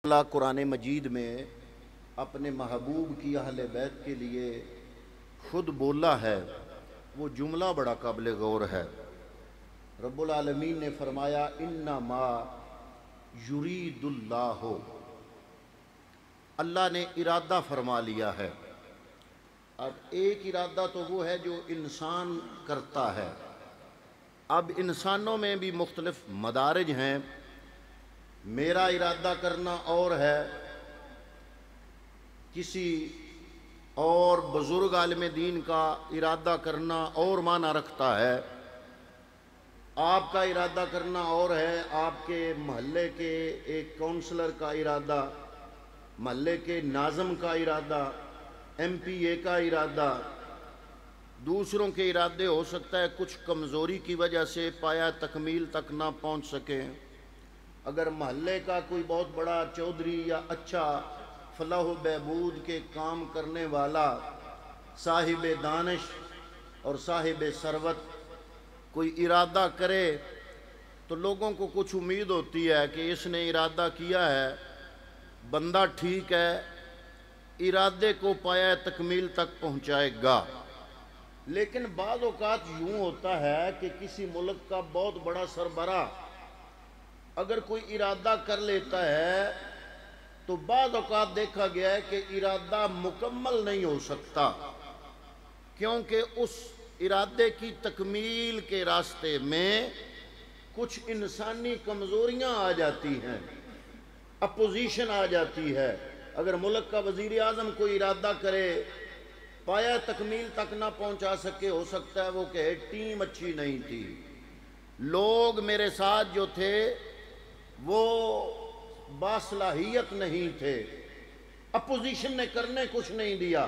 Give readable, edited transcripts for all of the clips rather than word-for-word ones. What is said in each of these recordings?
اللہ قرآن مجید میں اپنے محبوب کی اہل بیت کے لیے خود بولا ہے، وہ جملہ بڑا قابل غور ہے۔ رب العالمین نے فرمایا انما یرید اللہ، اللہ نے ارادہ فرما لیا ہے۔ اب ایک ارادہ تو وہ ہے جو انسان کرتا ہے، اب انسانوں میں بھی مختلف مدارج ہیں۔ میرا ارادہ کرنا اور ہے، کسی اور بزرگ عالم دین کا ارادہ کرنا اور معنی رکھتا ہے، آپ کا ارادہ کرنا اور ہے، آپ کے محلے کے ایک کونسلر کا ارادہ، محلے کے ناظم کا ارادہ، ایم پی اے کا ارادہ، دوسروں کے ارادے ہو سکتا ہے کچھ کمزوری کی وجہ سے پایا تکمیل تک نہ پہنچ سکیں۔ اگر محلے کا کوئی بہت بڑا چودھری یا اچھا فلاح و بہبود کے کام کرنے والا صاحب دانش اور صاحب ثروت کوئی ارادہ کرے تو لوگوں کو کچھ امید ہوتی ہے کہ اس نے ارادہ کیا ہے، بندہ ٹھیک ہے، ارادے کو پایا تکمیل تک پہنچائے گا۔ لیکن بعض اوقات یوں ہوتا ہے کہ کسی ملک کا بہت بڑا سربراہ اگر کوئی ارادہ کر لیتا ہے تو بعض اوقات دیکھا گیا ہے کہ ارادہ مکمل نہیں ہو سکتا، کیونکہ اس ارادے کی تکمیل کے راستے میں کچھ انسانی کمزوریاں آ جاتی ہیں، اپوزیشن آ جاتی ہے۔ اگر ملک کا وزیر اعظم کوئی ارادہ کرے، پایا تکمیل تک نہ پہنچا سکے، ہو سکتا ہے وہ کہے ٹیم اچھی نہیں تھی، لوگ میرے ساتھ جو تھے وہ باصلاحیت نہیں تھے، اپوزیشن نے کرنے کچھ نہیں دیا،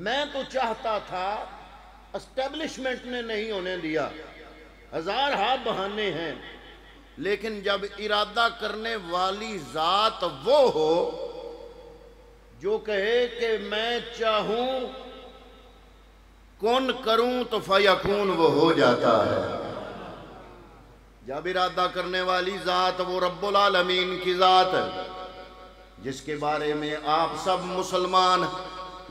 میں تو چاہتا تھا، اسٹیبلشمنٹ نے نہیں ہونے دیا، ہزار ہاں بہانے ہیں۔ لیکن جب ارادہ کرنے والی ذات وہ ہو جو کہے کہ میں چاہوں کون کروں تو فیکون، وہ ہو جاتا ہے۔ جب ارادہ کرنے والی ذات وہ رب العالمین کی ذات ہے، جس کے بارے میں آپ سب مسلمان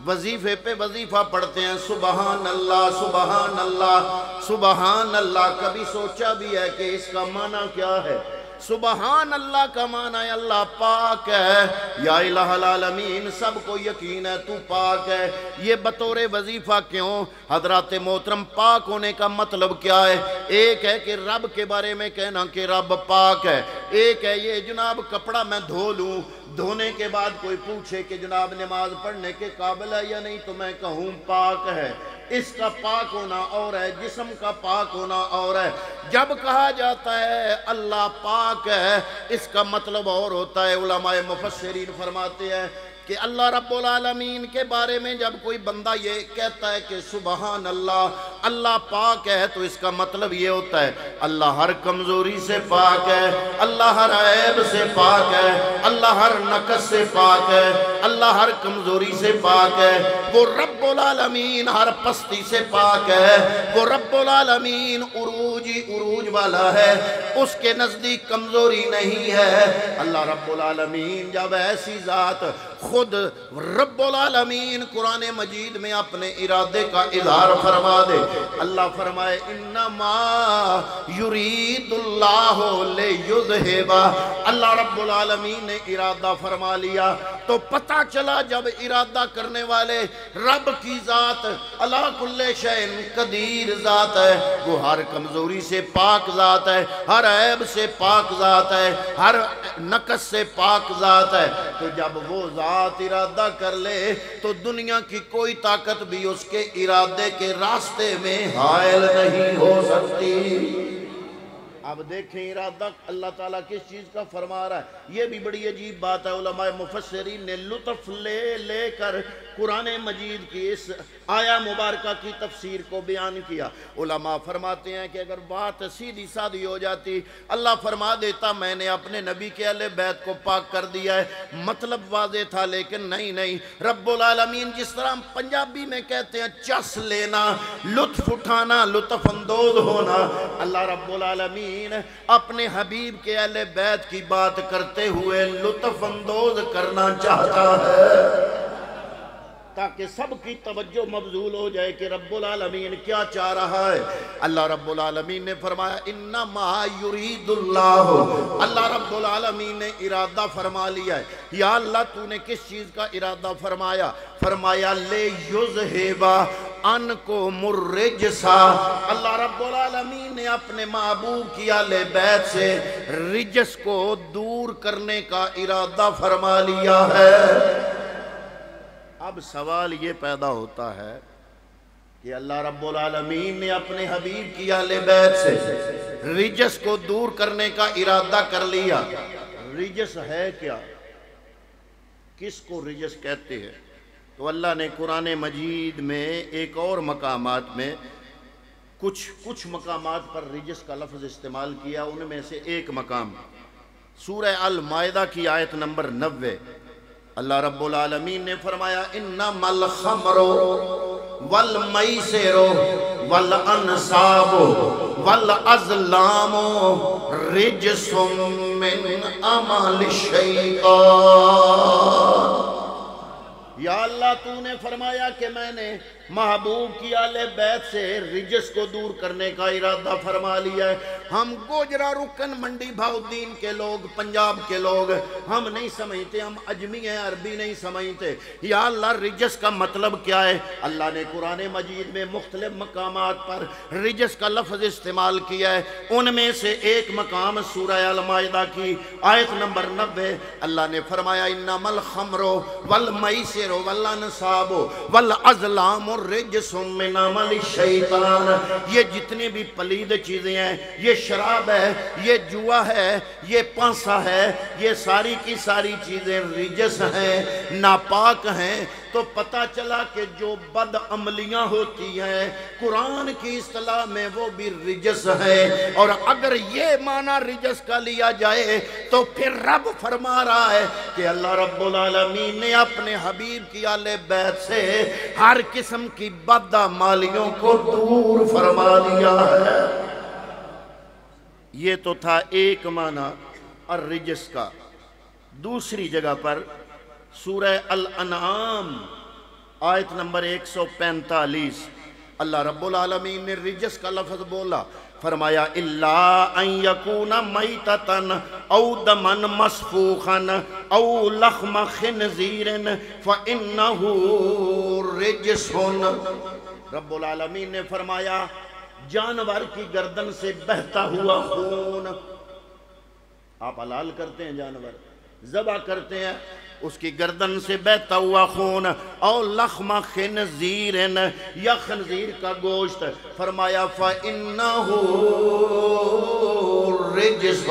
وظیفے پہ وظیفہ پڑھتے ہیں، سبحان اللہ سبحان اللہ سبحان اللہ۔ کبھی سوچا بھی ہے کہ اس کا معنی کیا ہے؟ سبحان اللہ کا معنی ہے اللہ پاک ہے، یا الہ العالمین سب کو یقین ہے تو پاک ہے۔ یہ بطور وظیفہ کیوں؟ حضرات محترم، پاک ہونے کا مطلب کیا ہے؟ ایک ہے کہ رب کے بارے میں کہنا کہ رب پاک ہے، ایک ہے یہ جناب کپڑا میں دھو لوں، دھونے کے بعد کوئی پوچھے کہ جناب نماز پڑھنے کے قابل ہے یا نہیں تو میں کہوں پاک ہے۔ اس کا پاک ہونا اور ہے، جسم کا پاک ہونا اور ہے۔ جب کہا جاتا ہے اللہ پاک ہے، اس کا مطلب اور ہوتا ہے۔ علماء مفسرین فرماتے ہیں کہ اللہ رب العالمین کے بارے میں جب کوئی بندہ یہ کہتا ہے کہ سبحان اللہ، اللہ پاک ہے، تو اس کا مطلب یہ ہوتا ہے اللہ ہر کمزوری سے پاک ہے، اللہ ہر عیب سے پاک ہے، اللہ ہر نقص سے پاک ہے، اللہ ہر کمزوری سے پاک ہے۔ وہ رب العالمین ہر پستی سے پاک ہے، وہ رب العالمین عروج والا ہے، اس کے نزدیک کمزوری نہیں ہے۔ اللہ رب العالمین جب ایسی ذات خود رب العالمین قرآن مجید میں اپنے ارادے کا اظہار فرما دے، اللہ فرمائے انما یرید اللہ لیذھب، اللہ رب العالمین نے ارادہ فرما لیا تو پتہ چلا جب ارادہ کرنے والے رب کی ذات علی کل شیء قدیر ذات ہے، وہ ہر کمزوری سے پاک ذات ہے، ہر عیب سے پاک ذات ہے، ہر نقص سے پاک ذات ہے، تو جب وہ ذات ارادہ کر لے تو دنیا کی کوئی طاقت بھی اس کے ارادے کے راستے میں حائل نہیں ہو سکتی۔ اب دیکھیں ارادہ اللہ تعالیٰ کس چیز کا فرما رہا ہے، یہ بھی بڑی عجیب بات ہے۔ علماء مفسرین نے لطف لے کر قرآن مجید کی اس آیا مبارکہ کی تفسیر کو بیان کیا۔ علماء فرماتے ہیں کہ اگر بات سیدھی سادھی ہو جاتی، اللہ فرما دیتا میں نے اپنے نبی کے اہل بیت کو پاک کر دیا ہے، مطلب واضح تھا، لیکن نہیں، رب العالمین جس طرح ہم پنجابی میں کہتے ہیں چس لینا، لطف اٹھانا، لطف اندوز ہونا، اللہ رب العالمین العالمین اپنے حبیب کے اہل بیت کی بات کرتے ہوئے لطف اندوز کرنا چاہتا ہے تاکہ سب کی توجہ مبذول ہو جائے کہ رب العالمین کیا چاہ رہا ہے۔ اللہ رب العالمین نے فرمایا انما یرید اللہ، اللہ رب العالمین نے ارادہ فرما لیا ہے۔ یا اللہ تو نے کس چیز کا ارادہ فرمایا؟ فرمایا لے یذہبا عنکم الرجسا، اللہ رب العالمین نے اپنے محبوب کی اہل بیت سے رجس کو دور کرنے کا ارادہ فرما لیا ہے۔ اب سوال یہ پیدا ہوتا ہے کہ اللہ رب العالمین نے اپنے حبیب کی اہل بیت سے رجس کو دور کرنے کا ارادہ کر لیا۔ رجس ہے کیا؟ کس کو رجس کہتے ہیں؟ تو اللہ نے قرآن مجید میں ایک اور مقامات میں کچھ مقامات پر رجس کا لفظ استعمال کیا، ان میں سے ایک مقام سورہ المائدہ کی آیت نمبر 90، اللہ رب العالمین نے فرمایا انما الخمر والمیسر والانصاب والازلام رجس من عمل الشیطان۔ یا اللہ تو نے فرمایا کہ میں نے محبوب کی اہل بیت سے رجس کو دور کرنے کا ارادہ فرما لیا ہے۔ ہم گوجرا رکن منڈی بہاؤدین کے لوگ، پنجاب کے لوگ ہم نہیں سمجھتے، ہم اجمی ہیں، عربی نہیں سمجھتے۔ یا اللہ رجس کا مطلب کیا ہے؟ اللہ نے قرآن مجید میں مختلف مقامات پر رجس کا لفظ استعمال کیا ہے، ان میں سے ایک مقام سورہ المائدہ کی آیت نمبر 90، اللہ نے فرمایا انما الخمر والمیسر والانصاب والازلام رجس من عمل الشیطان، یہ جتنی بھی پلید چیزیں ہیں، یہ شراب ہے، یہ جوا ہے، یہ پانسا ہے، یہ ساری کی ساری چیزیں رجس ہیں، ناپاک ہیں۔ تو پتہ چلا کہ جو بد عملیاں ہوتی ہیں قرآن کی اصطلاح میں وہ بھی رجس ہے، اور اگر یہ معنی رجس کا لیا جائے تو پھر رب فرما رہا ہے کہ اللہ رب العالمین نے اپنے حبیب کی اہل بیت سے ہر قسم کی بد اعمالیوں کو دور فرما دیا ہے۔ یہ تو تھا ایک معنی الرجس کا۔ دوسری جگہ پر سورہ الانعام آیت نمبر 145 اللہ رب العالمین نے رجس کا لفظ بولا، فرمایا الا ان یکون میتۃ او دما مسفوخا او لحم خنزیر فانہ رجس۔ رب العالمین نے فرمایا جانور کی گردن سے بہتا ہوا خون، آپ حلال کرتے ہیں، جانور ذبح کرتے ہیں، اس کی گردن سے بہتا ہوا خون، اور لحم خنزیر یا خنزیر کا گوشت، فرمایا فَإِنَّهُ رِجْسٌ،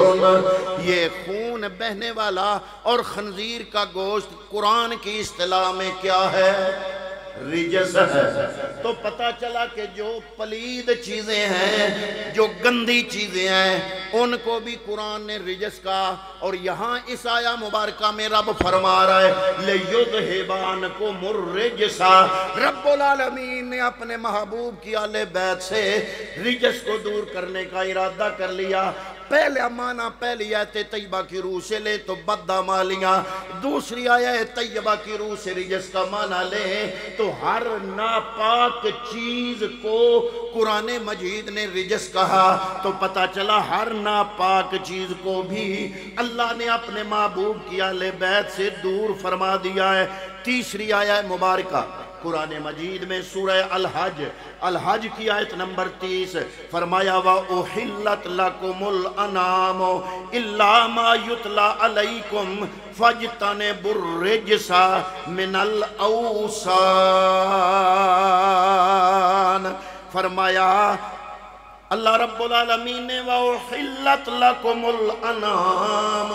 یہ خون بہنے والا اور خنزیر کا گوشت قرآن کی اصطلاح میں کیا ہے؟ رجس ہے۔ تو پتہ چلا کہ جو پلید چیزیں ہیں، جو گندی چیزیں ہیں، ان کو بھی قرآن نے رجس کہا، اور یہاں اس آیہ مبارکہ میں رب فرما رہا ہے لِيُذْهِبَ عَنْكُمُ الرِّجْسَ، رب العالمین نے اپنے محبوب کی اہل بیت سے رجس کو دور کرنے کا ارادہ کر لیا۔ پہلا معنی پہلی آیت طیبہ کی روح سے لے تو بدعمالیاں، دوسری آیت طیبہ کی روح سے رجس کا معنی لے تو ہر ناپاک چیز کو قرآن مجید نے رجس کہا۔ تو پتہ چلا ہر ناپاک چیز کو بھی اللہ نے اپنے محبوب کی اہل بیت سے دور فرما دیا ہے۔ تیسری آیت مبارکہ قرآن مجید میں سورہ الحج کی آیت نمبر 30 فرمایا وَأُحِلَّتْ لَكُمُ الْأَنَامُ إِلَّا مَا يُتْلَى عَلَيْكُمْ فَاجْتَنِبُوا الرِّجْسَ مِنَ الْأَوْثَانِ، فرمایا اللہ رب العالمین نے وَأُحِلَّتْ لَكُمُ الْأَنَامُ،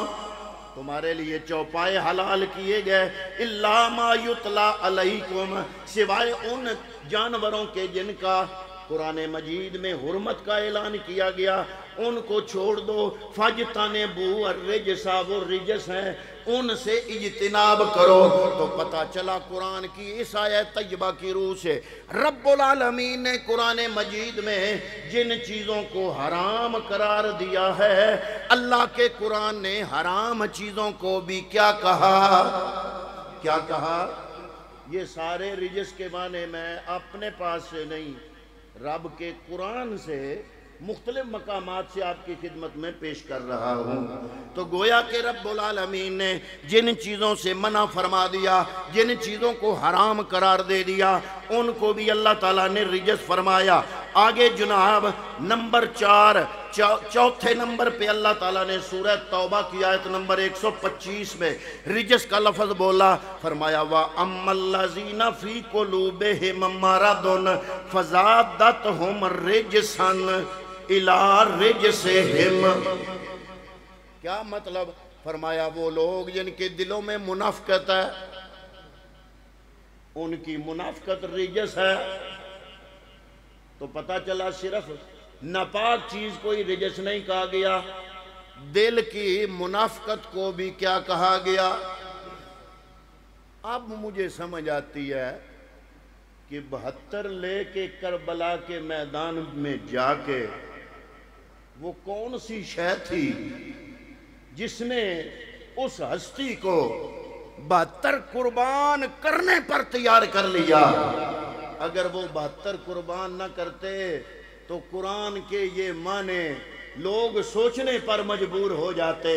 تمہارے لیے چوپائے حلال کیے گئے، الا ما یتلا علیکم، سوائے ان جانوروں کے جن کا قرآن مجید میں حرمت کا اعلان کیا گیا، ان کو چھوڑ دو، فَاجْتَنِبُوا الرِّجْسَ، وہ رجس ہیں ان سے اجتناب کرو۔ تو پتہ چلا قرآن کی اس آیت طیبہ کی روح سے رب العالمین نے قرآن مجید میں جن چیزوں کو حرام قرار دیا ہے، اللہ کے قرآن نے حرام چیزوں کو بھی کیا کہا؟ کیا کہا؟ یہ سارے رجس کے معنی میں اپنے پاس سے نہیں، رب کے قرآن سے مختلف مقامات سے آپ کی خدمت میں پیش کر رہا ہوں۔ تو گویا کہ رب العالمین نے جن چیزوں سے منع فرما دیا، جن چیزوں کو حرام قرار دے دیا، ان کو بھی اللہ تعالیٰ نے رجس فرمایا۔ آگے جناب نمبر 4، چوتھے نمبر پہ اللہ تعالیٰ نے سورہ توبہ کی آیت نمبر 125 میں رجس کا لفظ بولا، فرمایا وَأَمَّا الَّذِينَ فِي قُلُوبِهِم مَّرَضٌ فَزَادَتْهُمْ رِجْسًا إِلَىٰ رِجْسِهِمْ۔ کیا مطلب؟ فرمایا وہ لوگ جن کے دلوں میں منافقت ہے، ان کی منافقت رجس ہے۔ تو پتہ چلا صرف ناپاک چیز کوئی رجس نہیں کہا گیا، دل کی منافقت کو بھی کیا کہا گیا؟ اب مجھے سمجھ آتی ہے کہ 72 لے کے کربلا کے میدان میں جا کے وہ کون سی شے تھی جس نے اس ہستی کو 72 قربان کرنے پر تیار کر لیا؟ اگر وہ 72 قربان نہ کرتے تو قرآن کے یہ معنی لوگ سوچنے پر مجبور ہو جاتے۔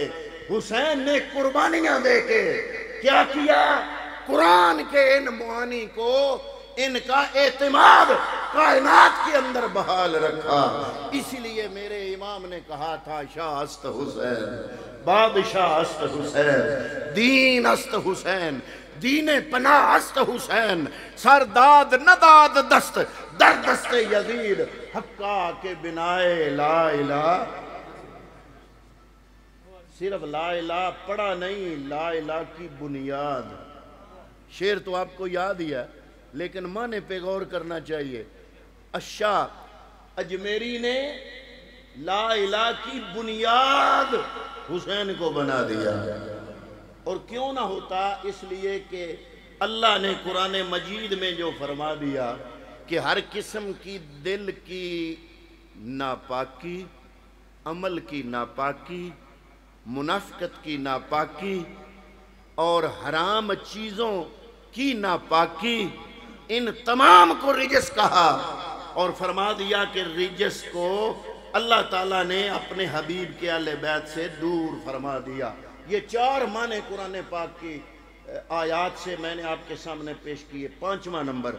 حسین نے قربانیاں دے کے کیا کیا؟ قرآن کے ان معانی کو، ان کا اعتماد کائنات کے اندر بحال رکھا۔ اسی لیے میرے امام نے کہا تھا شاہ است حسین، بادشاہ است حسین، دین است حسین، دین پناہ است حسین، سرداد نداد دست در دست یزید، حقا کے بنائے لا الہ۔ صرف لا الہ پڑھا نہیں، لا الہ کی بنیاد۔ شعر تو آپ کو یاد ہی ہے لیکن معنی پہ غور کرنا چاہیے۔ الشاہ اجمیری نے لا الہ کی بنیاد حسین کو بنا دیا، اور کیوں نہ ہوتا؟ اس لیے کہ اللہ نے قرآن مجید میں جو فرما دیا کہ ہر قسم کی دل کی ناپاکی، عمل کی ناپاکی، منافقت کی ناپاکی اور حرام چیزوں کی ناپاکی، ان تمام کو رجس کہا، اور فرما دیا کہ رجس کو اللہ تعالیٰ نے اپنے حبیب کے اہل بیت سے دور فرما دیا۔ یہ 4 معنی قرآن پاک کی آیات سے میں نے آپ کے سامنے پیش کیے۔ 5واں نمبر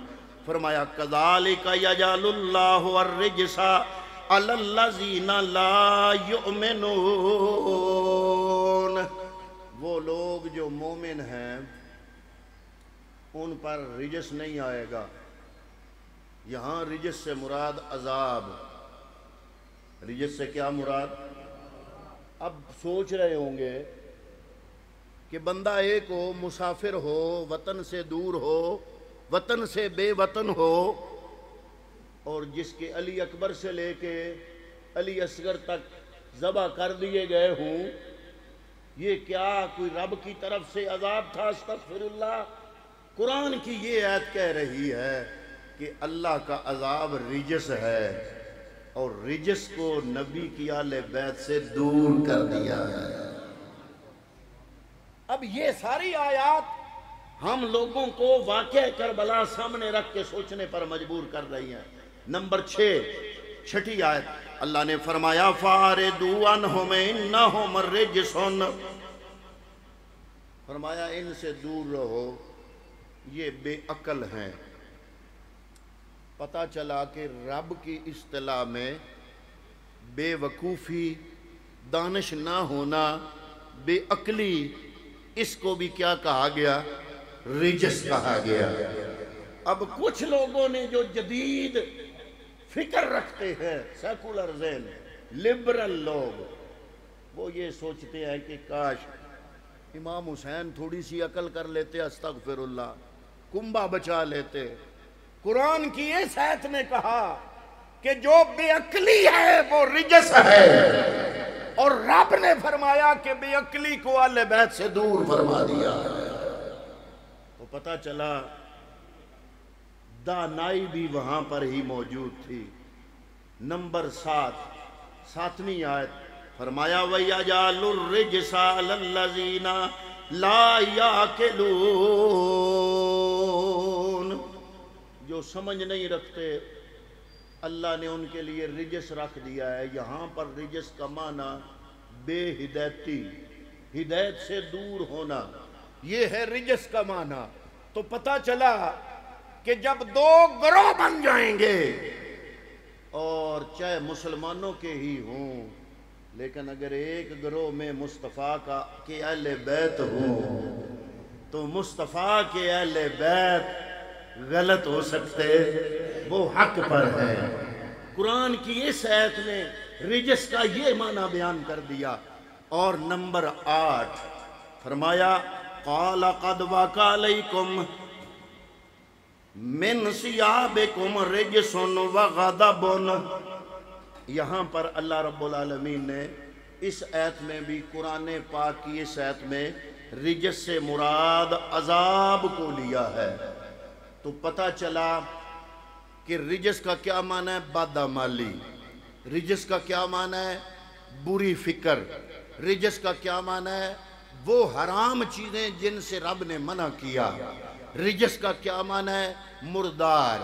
فرمایا کذالک یجعل اللہ الرجس علی الذین لا یؤمنون۔ وہ لوگ جو مومن ہیں ان پر رجس نہیں آئے گا۔ یہاں رجس سے مراد عذاب، رجس سے کیا مراد؟ اب سوچ رہے ہوں گے کہ بندہ ایک ہو، مسافر ہو، وطن سے دور ہو، وطن سے بے وطن ہو، اور جس کے علی اکبر سے لے کے علی اصغر تک ذبح کر دیے گئے ہوں، یہ کیا کوئی رب کی طرف سے عذاب تھا؟ استغفر اللہ۔ قرآن کی یہ آیت کہہ رہی ہے کہ اللہ کا عذاب رجس ہے، اور رجس کو نبی کی آل بیت سے دور کر دیا ہے۔ اب یہ ساری آیات ہم لوگوں کو واقعہ کربلا سامنے رکھ کے سوچنے پر مجبور کر رہی ہیں۔ نمبر 6، آیت اللہ نے فرمایا فَارِدُوا عَنْهُمْ إِنَّهُمْ رِجْسٌ، فرمایا ان سے دور رہو، یہ بے عقل ہیں۔ پتہ چلا کہ رب کی اصطلاح میں بے وقوفی، دانش نہ ہونا، بے عقلی، اس کو بھی کیا کہا گیا؟ رجس کہا گیا۔ اب کچھ لوگوں نے جو جدید فکر رکھتے ہیں، سیکولر ذہن، لبرل لوگ، وہ یہ سوچتے ہیں کہ کاش امام حسین تھوڑی سی عقل کر لیتے، استغفر اللہ، کنبہ بچا لیتے۔ قرآن کی اس آیت نے کہا کہ جو بے عقلی ہے وہ رجس ہے، اور رب نے فرمایا کہ بے عقلی کو اہل بیت سے دور فرما دیا ہے۔ تو پتہ چلا دانائی بھی وہاں پر ہی موجود تھی۔ نمبر 7ویں آیت فرمایا وَيَجْعَلُ الرِّجْسَ عَلَى الَّذِينَ لَا يَعْقِلُونَ، جو سمجھ نہیں رکھتے اللہ نے ان کے لیے رجس رکھ دیا ہے۔ یہاں پر رجس کا معنی بے ہدایتی، ہدایت سے دور ہونا، یہ ہے رجس کا معنی۔ تو پتہ چلا کہ جب دو گروہ بن جائیں گے اور چاہے مسلمانوں کے ہی ہوں، لیکن اگر ایک گروہ میں مصطفیٰ کے اہل بیت ہوں تو مصطفیٰ کے اہل بیت غلط ہو سکتے، وہ حق پر ہے۔ قرآن کی اس آیت میں رجس کا یہ معنی بیان کر دیا۔ اور نمبر 8 فرمایا قال قد وقع علیکم من ثیابکم رجس وغضب، یہاں پر اللہ رب العالمین نے اس آیت میں بھی قرآن پاک کی اس آیت میں رجس سے مراد عذاب کو لیا ہے۔ تو پتہ چلا کہ رجس کا کیا معنی ہے؟ بدعملی۔ رجس کا کیا معنی ہے؟ بری فکر۔ رجس کا کیا معنی ہے؟ وہ حرام چیزیں جن سے رب نے منع کیا۔ رجس کا کیا معنی ہے؟ مردار۔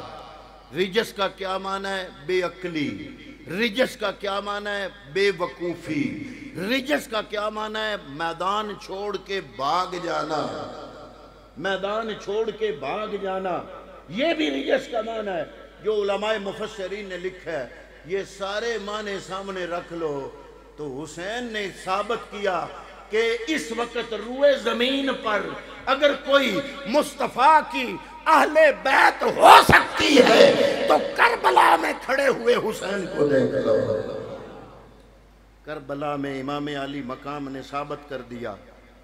رجس کا کیا معنی ہے؟ بے عقلی۔ رجس کا کیا معنی ہے؟ بے وقوفی۔ رجس کا کیا معنی ہے؟ میدان چھوڑ کے بھاگ جانا۔ میدان چھوڑ کے بھاگ جانا، یہ بھی رجس کا معنی ہے۔ جو علماء مفسرین نے لکھا ہے یہ سارے معنی سامنے رکھ لو تو حسین نے ثابت کیا کہ اس وقت روئے زمین پر اگر کوئی مصطفیٰ کی اہل بیت ہو سکتی ہے تو کربلا میں کھڑے ہوئے حسین کو دیکھ لو۔ کربلا میں امام علی مقام نے ثابت کر دیا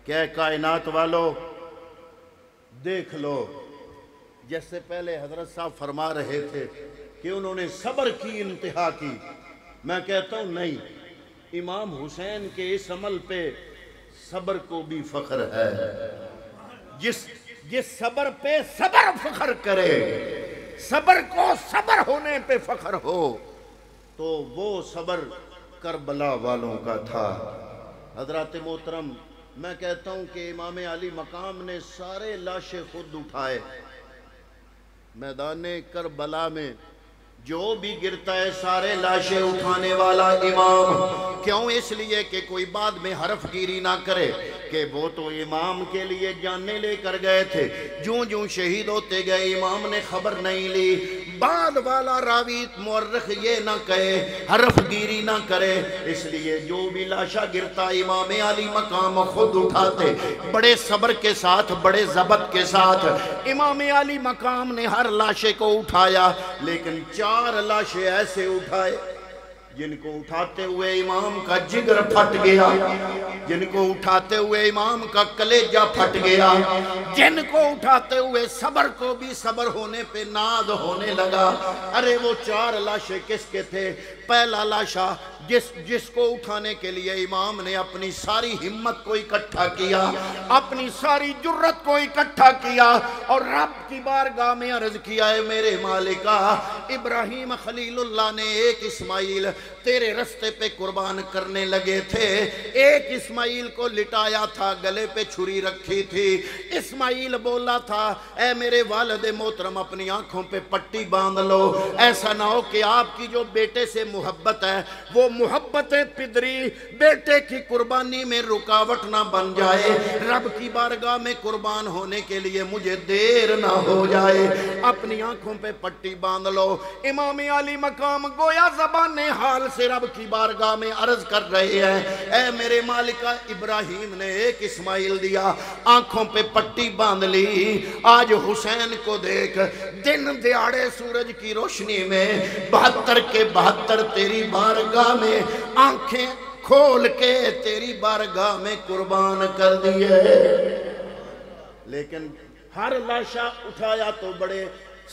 کہ اے کائنات والو دیکھ لو، جیسے پہلے حضرت صاحب فرما رہے تھے کہ انہوں نے صبر کی انتہا کی، میں کہتا ہوں نہیں، امام حسین کے اس عمل پہ صبر کو بھی فخر ہے۔ جس صبر پہ صبر فخر کرے، صبر کو صبر ہونے پہ فخر ہو، تو وہ صبر کربلا والوں کا تھا۔ حضرات محترم، میں کہتا ہوں کہ امام علی مقام نے سارے لاشیں خود اٹھائے۔ میدان کربلا میں جو بھی گرتا ہے سارے لاشیں اٹھانے والا امام۔ کیوں؟ اس لیے کہ کوئی بعد میں حرف گیری نہ کرے کہ وہ تو امام کے لیے جانیں لے کر گئے تھے، جوں شہید ہوتے گئے امام نے خبر نہیں لی۔ بعد والا راوی مورخ یہ نہ کہے، حرف گیری نہ کرے، اس لیے جو بھی لاشا گرتا امام علی مقام خود اٹھاتے، بڑے صبر کے ساتھ، بڑے ضبط کے ساتھ امام علی مقام نے ہر لاشے کو اٹھایا۔ لیکن 4 لاشیں ایسے اٹھائے جن کو اٹھاتے ہوئے امام کا جگر پھٹ گیا، جن کو اٹھاتے ہوئے امام کا کلیجہ پھٹ گیا، جن کو اٹھاتے ہوئے صبر کو بھی صبر ہونے پہ ناز ہونے لگا۔ ارے وہ 4 لاشیں کس کے تھے؟ پہلا لاشا جس کو اٹھانے کے لیے امام نے اپنی ساری ہمت کو اکٹھا کیا، اپنی ساری جرت کو اکٹھا کیا اور رب کی بارگاہ میں عرض کیا ہے میرے مالکا، ابراہیم خلیل اللہ نے ایک اسماعیل تیرے رستے پہ قربان کرنے لگے تھے، ایک اسماعیل کو لٹایا تھا، گلے پہ چھری رکھی تھی، اسماعیل بولا تھا اے میرے والد محترم اپنی آنکھوں پہ پٹی باندھ لو، ایسا نہ ہو کہ آپ کی جو بیٹے سے محبت ہے وہ محبت پدری بیٹے کی قربانی میں رکاوٹ نہ بن جائے، رب کی بارگاہ میں قربان ہونے کے لیے مجھے دیر نہ ہو جائے، اپنی آنکھوں پہ پٹی باندھ لو۔ امام علی مقام گویا زبان حال سے رب کی بارگاہ میں عرض کر رہے ہیں اے میرے مالکہ، ابراہیم نے ایک اسماعیل دیا، آنکھوں پہ پٹی باندھ لی، آج حسین کو دیکھ، دن دیاڑے سورج کی روشنی میں 72 کے 72 تیری بارگاہ میں آنکھیں کھول کے تیری بارگاہ میں قربان کر دیے۔ لیکن ہر لاشا اٹھایا تو بڑے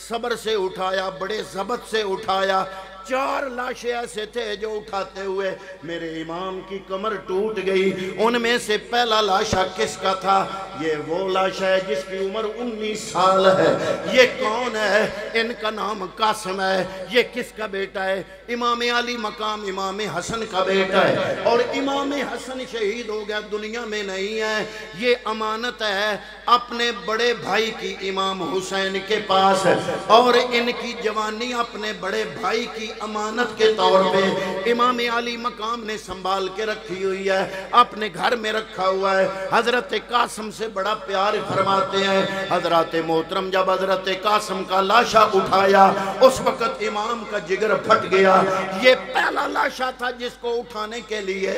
صبر سے اٹھایا، بڑے ضبط سے اٹھایا۔ 4 لاشیں ایسے تھے جو اٹھاتے ہوئے میرے امام کی کمر ٹوٹ گئی۔ ان میں سے پہلا لاشا کس کا تھا؟ یہ وہ لاشا ہے جس کی عمر 19 سال ہے۔ یہ کون ہے؟ ان کا نام قاسم ہے۔ یہ کس کا بیٹا ہے؟ امام علی مقام امام حسن کا بیٹا ہے، اور امام حسن شہید ہو گیا، دنیا میں نہیں ہے۔ یہ امانت ہے اپنے بڑے بھائی کی امام حسین کے پاس، اور ان کی جوانی اپنے بڑے بھائی کی امانت کے طور پہ امام علی مقام نے سنبھال کے رکھی ہوئی ہے، اپنے گھر میں رکھا ہوا ہے۔ حضرت قاسم سے بڑا پیار فرماتے ہیں۔ حضرت محترم جب حضرت قاسم کا لاشا اٹھایا اس وقت امام کا جگر پھٹ گیا۔ یہ پہلا لاشا تھا جس کو اٹھانے کے لیے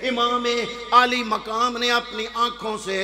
امام علی مقام نے اپنی آنکھوں سے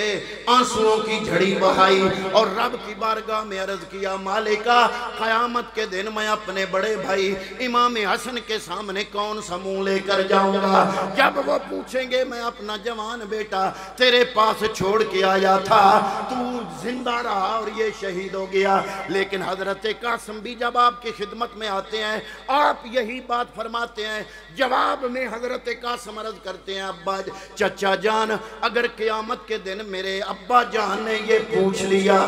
آنسوؤں کی جھڑی بہائی اور رب کی بارگاہ میں عرض کیا، مالکہ قیامت کے دن میں اپنے بڑے بھائی امام حسن کے سامنے کون سا منہ لے کر جاؤں گا؟ جب وہ پوچھیں گے میں اپنا جوان بیٹا تیرے پاس چھوڑ کے آیا تھا، تو زندہ رہا اور یہ شہید ہو گیا۔ لیکن حضرت قاسم بھی جب آپ کی خدمت میں آتے ہیں آپ یہی بات فرماتے ہیں۔ جواب میں حضرت قاسم عرض کرتے ہیں، ابا چچا جان، اگر قیامت کے دن میرے ابا جان نے یہ پوچھ لیا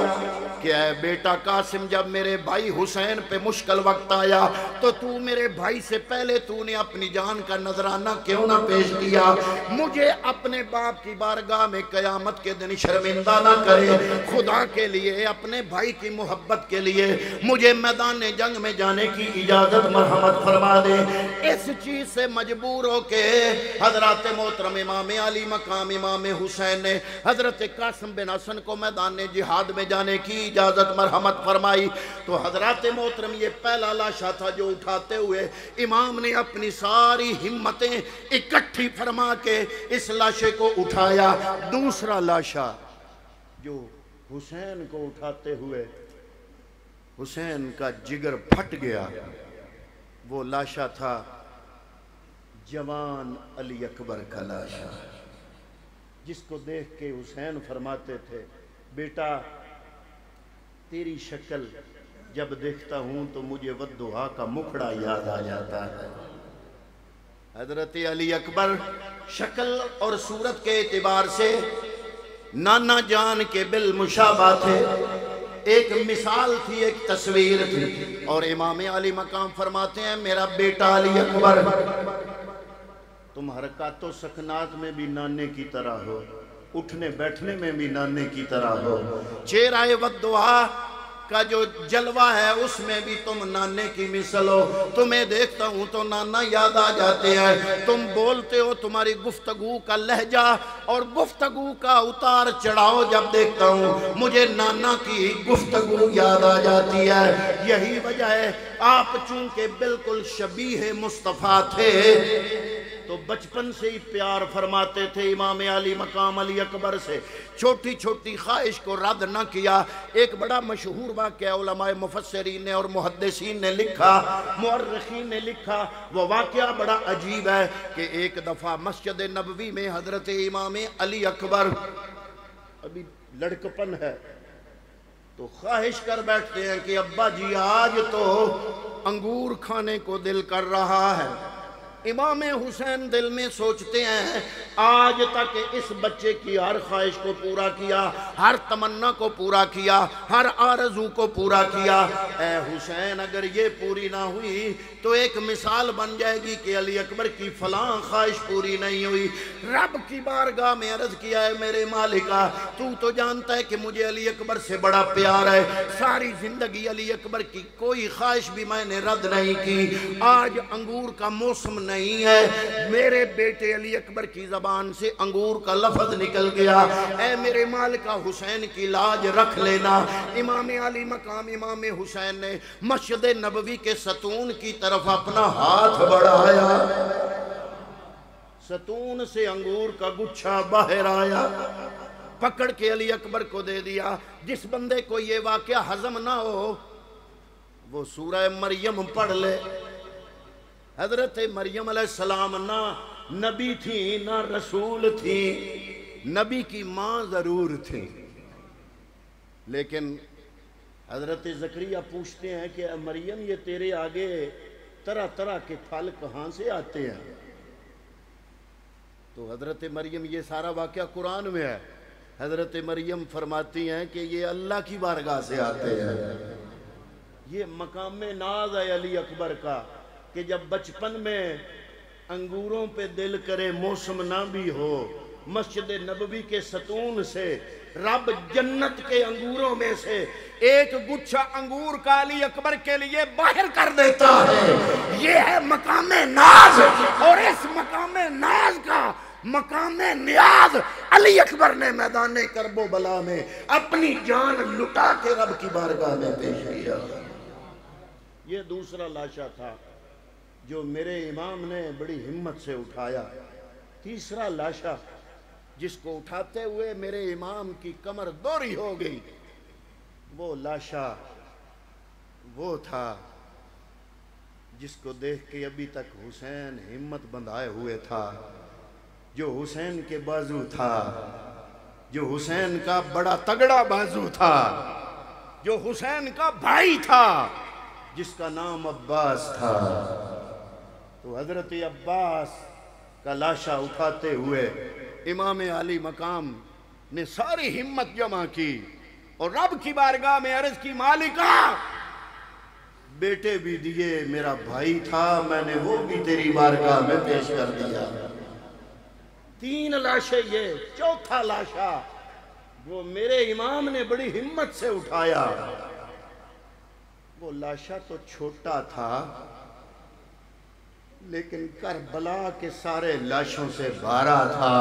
کہ اے بیٹا قاسم، جب میرے بھائی حسین پہ مشکل وقت آیا تو میرے بھائی سے پہلے تو نے اپنی جان کا نذرانہ کیوں نہ پیش کیا؟ مجھے اپنے باپ کی بارگاہ میں قیامت کے دن شرمندہ نہ کرے، خدا کے لیے اپنے بھائی کی محبت کے لیے مجھے میدان جنگ میں جانے کی اجازت مرحمت فرما دے۔ اس چیز سے مجبور ہو کے حضرت محترم امام علی مقام امام حسین نے حضرت قاسم بن حسن کو میدان جہاد میں جانے کی اجازت مرحمت فرمائی۔ تو حضرت محترم یہ پہلا لاشا تھا جو اٹھاتے ہوئے امام نے اپنی ساری ہمتیں اکٹھی فرما کے اس لاشے کو اٹھایا۔ دوسرا لاشا جو حسین کو اٹھاتے ہوئے حسین کا جگر پھٹ گیا، وہ لاشا تھا جوان علی اکبر کا لاشا، جس کو دیکھ کے حسین فرماتے تھے، بیٹا تیری شکل جب دیکھتا ہوں تو مجھے ودعا کا مکھڑا یاد آ جاتا ہے۔ حضرت علی اکبر شکل اور صورت کے اعتبار سے نانا جان کے بالمشابہ تھے، ایک مثال تھی، ایک تصویر تھی۔ اور امام علی مقام فرماتے ہیں، میرا بیٹا علی اکبر تم حرکات و سکنات میں بھی نانے کی طرح ہو، اٹھنے بیٹھنے میں بھی نانے کی طرح ہو، چہرہ ودعا کا جو جلوہ ہے اس میں بھی تم نانے کی مثل ہو۔ تمہیں دیکھتا ہوں تو نانا یاد آ جاتے ہیں، تم بولتے ہو، تمہاری گفتگو کا لہجہ اور گفتگو کا اتار چڑھاؤ جب دیکھتا ہوں مجھے نانا کی گفتگو یاد آ جاتی ہے۔ یہی وجہ ہے آپ چونکہ بالکل شبیہ مصطفیٰ تھے تو بچپن سے ہی پیار فرماتے تھے امام علی مقام علی اکبر سے، چھوٹی چھوٹی خواہش کو رد نہ کیا۔ ایک بڑا مشہور واقعہ علماء مفسرین نے اور محدثین نے لکھا، مورخین نے لکھا، وہ واقعہ بڑا عجیب ہے کہ ایک دفعہ مسجد نبوی میں حضرت امام علی اکبر ابھی لڑکپن ہے تو خواہش کر بیٹھتے ہیں کہ ابا جی آج تو انگور کھانے کو دل کر رہا ہے۔ امام حسین دل میں سوچتے ہیں آج تک اس بچے کی ہر خواہش کو پورا کیا، ہر تمنا کو پورا کیا، ہر آرزو کو پورا کیا، اے حسین اگر یہ پوری نہ ہوئی تو ایک مثال بن جائے گی کہ علی اکبر کی فلاں خواہش پوری نہیں ہوئی۔ رب کی بارگاہ میں عرض کیا ہے، میرے مالکہ تو جانتا ہے کہ مجھے علی اکبر سے بڑا پیار ہے، ساری زندگی علی اکبر کی کوئی خواہش بھی میں نے رد نہیں کی، آج انگور کا موسم نہیں ہے، میرے بیٹے علی اکبر کی زبان سے انگور کا لفظ نکل گیا، اے میرے مالکہ حسین کی لاج رکھ لینا۔ امام علی مقام امام حسین نے مسجد نبوی کے ستون کی طرف اپنا ہاتھ بڑھایا، ستون سے انگور کا گچھا باہر آیا، پکڑ کے علی اکبر کو دے دیا۔ جس بندے کو یہ واقعہ ہضم نہ ہو وہ سورہ مریم پڑھ لے۔ حضرت مریم علیہ السلام نہ نبی تھی نہ رسول تھی، نبی کی ماں ضرور تھی، لیکن حضرت زکریا پوچھتے ہیں کہ مریم یہ تیرے آگے طرح طرح کے پھل کہاں سے آتے ہیں؟ تو حضرت مریم، یہ سارا واقعہ قرآن میں ہے، حضرت مریم فرماتی ہیں کہ یہ اللہ کی بارگاہ سے آتے ہیں۔ یہ مقام ناز ہے علی اکبر کا کہ جب بچپن میں انگوروں پہ دل کرے موسم نہ بھی ہو، مسجد نبوی کے ستون سے رب جنت کے انگوروں میں سے ایک گچھا انگور کا علی اکبر کے لیے باہر کر دیتا ہے۔ یہ ہے مقام ناز، اور اس مقام ناز کا مقام نیاز علی اکبر نے میدان کرب و بلا میں اپنی جان لٹا کے رب کی بارگاہ میں پیش کیا۔ یہ دوسرا لاشا تھا جو میرے امام نے بڑی ہمت سے اٹھایا۔ تیسرا لاشا جس کو اٹھاتے ہوئے میرے امام کی کمر دوری ہو گئی، وہ لاشا وہ تھا جس کو دیکھ کے ابھی تک حسین ہمت بندھائے ہوئے تھا، جو حسین کے بازو تھا، جو حسین کا بڑا تگڑا بازو تھا، جو حسین کا بھائی تھا، جس کا نام عباس تھا۔ تو حضرت عباس کا لاشا اٹھاتے ہوئے امام علی مقام نے ساری ہمت جمع کی اور رب کی بارگاہ میں عرض کی، مالکا بیٹے بھی دیے، میرا بھائی تھا، میں نے وہ بھی تیری بارگاہ میں پیش کر دیا۔ تین لاشے، یہ چوتھا لاشا وہ میرے امام نے بڑی ہمت سے اٹھایا۔ وہ لاشا تو چھوٹا تھا لیکن کربلا کے سارے لاشوں سے بھارا تھا۔